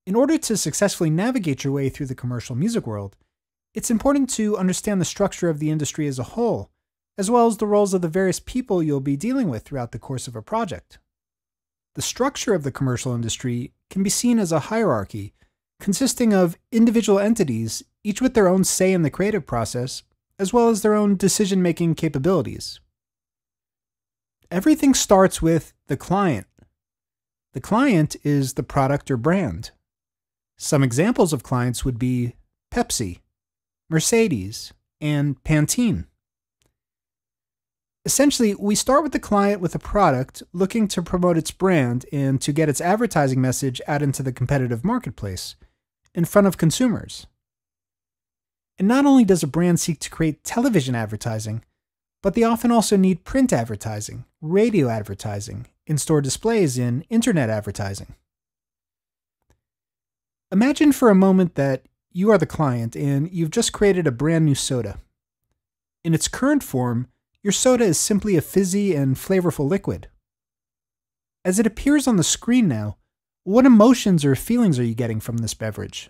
In order to successfully navigate your way through the commercial music world, it's important to understand the structure of the industry as a whole, as well as the roles of the various people you'll be dealing with throughout the course of a project. The structure of the commercial industry can be seen as a hierarchy, consisting of individual entities, each with their own say in the creative process, as well as their own decision-making capabilities. Everything starts with the client. The client is the product or brand. Some examples of clients would be Pepsi, Mercedes, and Pantene. Essentially, we start with the client with a product looking to promote its brand and to get its advertising message out into the competitive marketplace, in front of consumers. And not only does a brand seek to create television advertising, but they often also need print advertising, radio advertising, in-store displays, and internet advertising. Imagine for a moment that you are the client and you've just created a brand new soda. In its current form, your soda is simply a fizzy and flavorful liquid. As it appears on the screen now, what emotions or feelings are you getting from this beverage?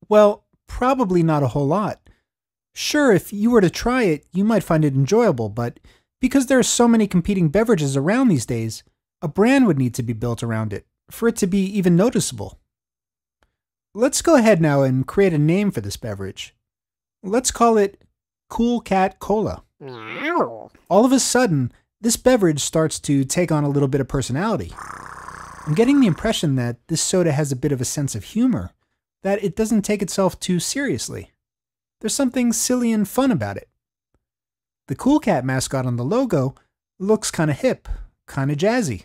Well, probably not a whole lot. Sure, if you were to try it, you might find it enjoyable, but because there are so many competing beverages around these days, a brand would need to be built around it for it to be even noticeable. Let's go ahead now and create a name for this beverage. Let's call it Cool Cat Cola. All of a sudden, this beverage starts to take on a little bit of personality. I'm getting the impression that this soda has a bit of a sense of humor, that it doesn't take itself too seriously. There's something silly and fun about it. The Cool Cat mascot on the logo looks kinda hip, kinda jazzy.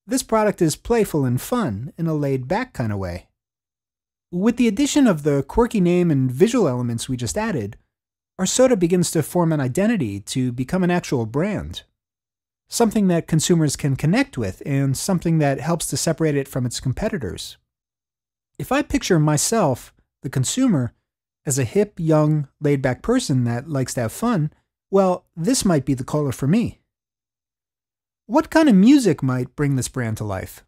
This product is playful and fun in a laid-back kind of way. With the addition of the quirky name and visual elements we just added, our soda begins to form an identity to become an actual brand. Something that consumers can connect with and something that helps to separate it from its competitors. If I picture myself, the consumer, as a hip, young, laid-back person that likes to have fun, well, this might be the cola for me. What kind of music might bring this brand to life?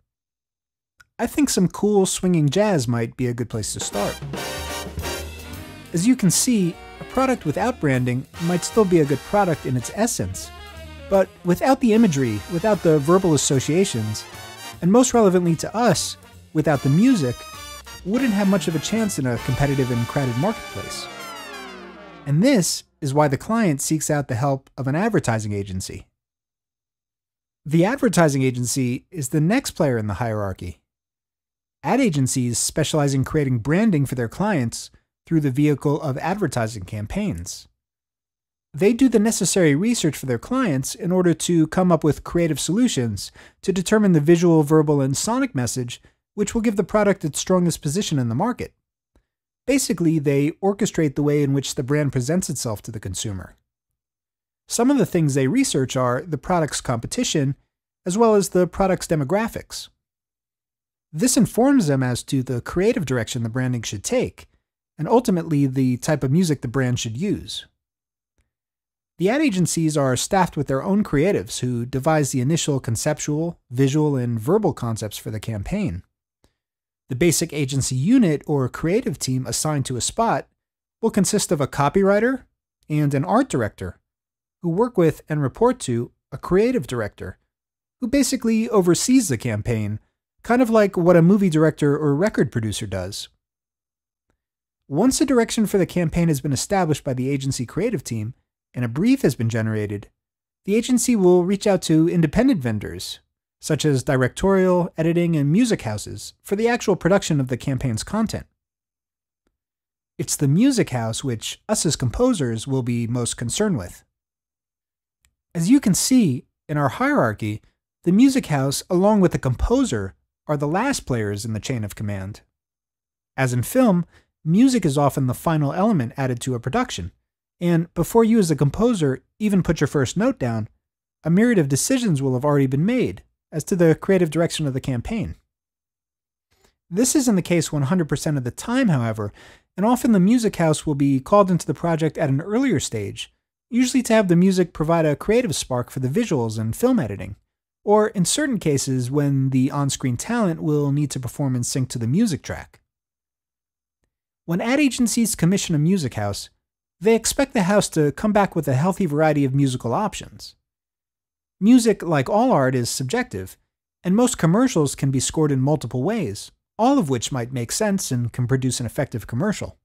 I think some cool, swinging jazz might be a good place to start. As you can see, a product without branding might still be a good product in its essence, but without the imagery, without the verbal associations, and most relevantly to us, without the music, wouldn't have much of a chance in a competitive and crowded marketplace. And this is why the client seeks out the help of an advertising agency. The advertising agency is the next player in the hierarchy. Ad agencies specialize in creating branding for their clients through the vehicle of advertising campaigns. They do the necessary research for their clients in order to come up with creative solutions to determine the visual, verbal, and sonic message which will give the product its strongest position in the market. Basically, they orchestrate the way in which the brand presents itself to the consumer. Some of the things they research are the product's competition, as well as the product's demographics. This informs them as to the creative direction the branding should take, and ultimately the type of music the brand should use. The ad agencies are staffed with their own creatives who devise the initial conceptual, visual, and verbal concepts for the campaign. The basic agency unit or creative team assigned to a spot will consist of a copywriter and an art director, who work with and report to a creative director, who basically oversees the campaign, kind of like what a movie director or record producer does. Once a direction for the campaign has been established by the agency creative team, and a brief has been generated, the agency will reach out to independent vendors, such as directorial, editing, and music houses, for the actual production of the campaign's content. It's the music house which us as composers will be most concerned with. As you can see, in our hierarchy, the music house, along with the composer, are the last players in the chain of command. As in film, music is often the final element added to a production, and before you as a composer even put your first note down, a myriad of decisions will have already been made as to the creative direction of the campaign. This isn't the case 100% of the time, however, and often the music house will be called into the project at an earlier stage, usually to have the music provide a creative spark for the visuals and film editing, or in certain cases when the on-screen talent will need to perform in sync to the music track. When ad agencies commission a music house, they expect the house to come back with a healthy variety of musical options. Music, like all art, is subjective, and most commercials can be scored in multiple ways, all of which might make sense and can produce an effective commercial.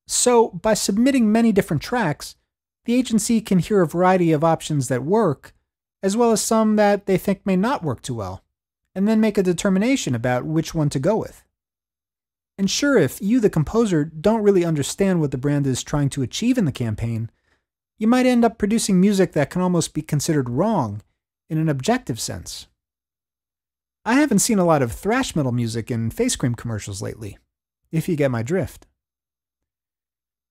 So, by submitting many different tracks, the agency can hear a variety of options that work, as well as some that they think may not work too well, and then make a determination about which one to go with. And sure, if you, the composer, don't really understand what the brand is trying to achieve in the campaign, you might end up producing music that can almost be considered wrong in an objective sense. I haven't seen a lot of thrash metal music in face cream commercials lately, if you get my drift.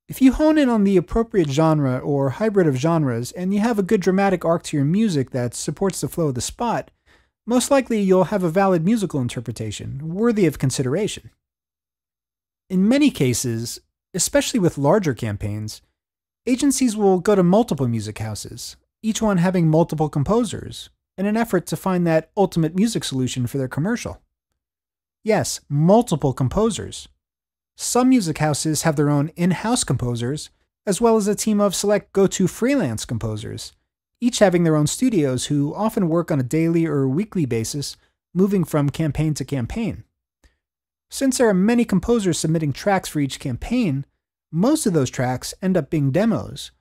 If you hone in on the appropriate genre or hybrid of genres and you have a good dramatic arc to your music that supports the flow of the spot, most likely you'll have a valid musical interpretation, worthy of consideration. In many cases, especially with larger campaigns, agencies will go to multiple music houses, each one having multiple composers, in an effort to find that ultimate music solution for their commercial. Yes, multiple composers. Some music houses have their own in-house composers, as well as a team of select go-to freelance composers, each having their own studios who often work on a daily or weekly basis, moving from campaign to campaign. Since there are many composers submitting tracks for each campaign, most of those tracks end up being demos.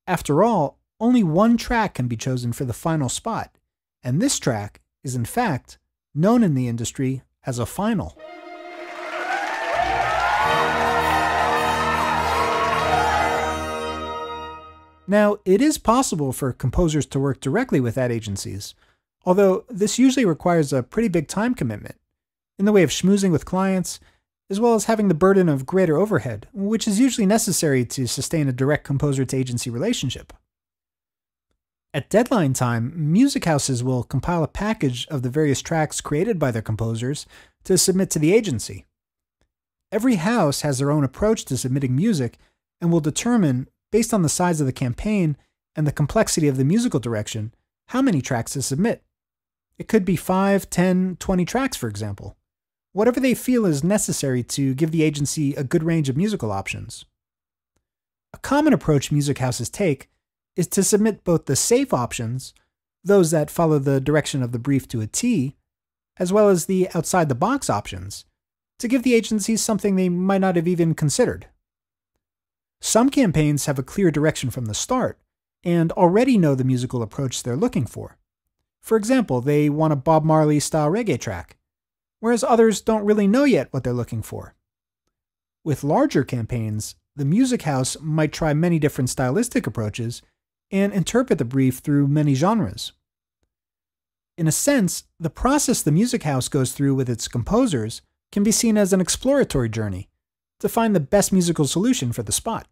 After all, only one track can be chosen for the final spot, and this track is in fact known in the industry as a final. Now, it is possible for composers to work directly with ad agencies, although this usually requires a pretty big time commitment, in the way of schmoozing with clients, as well as having the burden of greater overhead, which is usually necessary to sustain a direct composer-to-agency relationship. At deadline time, music houses will compile a package of the various tracks created by their composers to submit to the agency. Every house has their own approach to submitting music and will determine, based on the size of the campaign and the complexity of the musical direction, how many tracks to submit. It could be 5, 10, 20 tracks, for example. Whatever they feel is necessary to give the agency a good range of musical options. A common approach music houses take is to submit both the safe options, those that follow the direction of the brief to a T, as well as the outside-the-box options, to give the agencies something they might not have even considered. Some campaigns have a clear direction from the start, and already know the musical approach they're looking for. For example, they want a Bob Marley-style reggae track, whereas others don't really know yet what they're looking for. With larger campaigns, the music house might try many different stylistic approaches and interpret the brief through many genres. In a sense, the process the music house goes through with its composers can be seen as an exploratory journey to find the best musical solution for the spot.